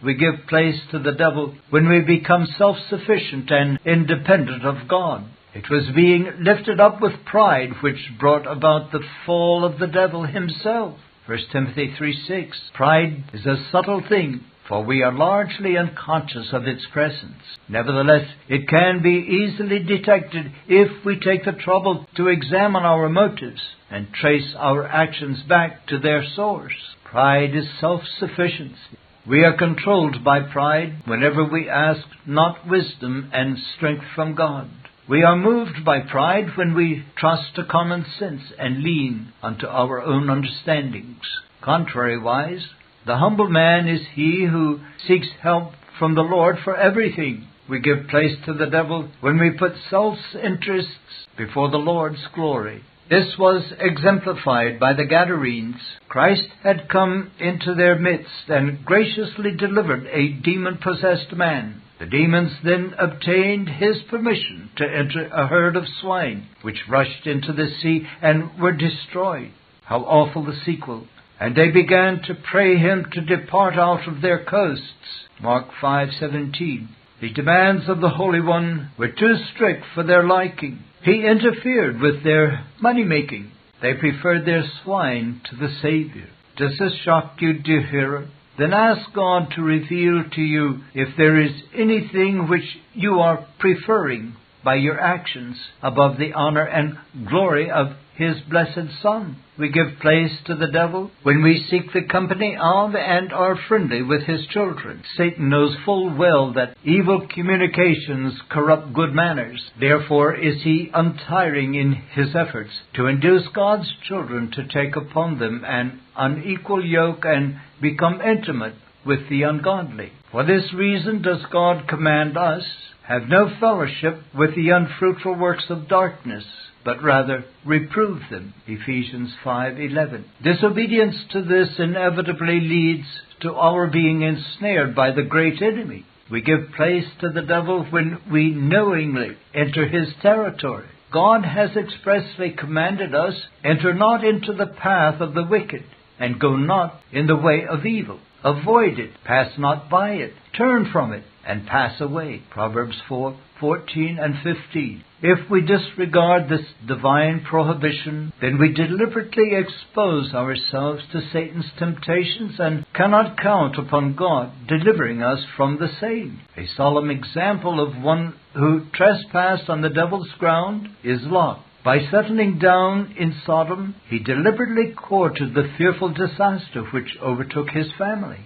we give place to the devil when we become self-sufficient and independent of God. It was being lifted up with pride which brought about the fall of the devil himself. 1 Timothy 3:6. Pride is a subtle thing, for we are largely unconscious of its presence. Nevertheless, it can be easily detected if we take the trouble to examine our motives and trace our actions back to their source. Pride is self-sufficiency. We are controlled by pride whenever we ask not wisdom and strength from God. We are moved by pride when we trust to common sense and lean unto our own understandings. Contrariwise, the humble man is he who seeks help from the Lord for everything. We give place to the devil when we put self-interests before the Lord's glory. This was exemplified by the Gadarenes. Christ had come into their midst and graciously delivered a demon-possessed man. The demons then obtained his permission to enter a herd of swine, which rushed into the sea and were destroyed. How awful the sequel! And they began to pray him to depart out of their coasts. Mark 5:17. The demands of the Holy One were too strict for their liking. He interfered with their money-making. They preferred their swine to the Savior. Does this shock you, dear hearer? Then ask God to reveal to you if there is anything which you are preferring by your actions above the honor and glory of His blessed Son. We give place to the devil when we seek the company of and are friendly with his children. Satan knows full well that evil communications corrupt good manners. Therefore is he untiring in his efforts to induce God's children to take upon them an unequal yoke and become intimate with the ungodly. For this reason does God command us, have no fellowship with the unfruitful works of darkness, but rather reprove them. Ephesians 5:11. Disobedience to this inevitably leads to our being ensnared by the great enemy. We give place to the devil when we knowingly enter his territory. God has expressly commanded us, enter not into the path of the wicked, and go not in the way of evil. Avoid it, pass not by it, turn from it, and pass away. Proverbs 4:14 and 15. If we disregard this divine prohibition, then we deliberately expose ourselves to Satan's temptations and cannot count upon God delivering us from the same. A solemn example of one who trespassed on the devil's ground is Lot. By settling down in Sodom, he deliberately courted the fearful disaster which overtook his family.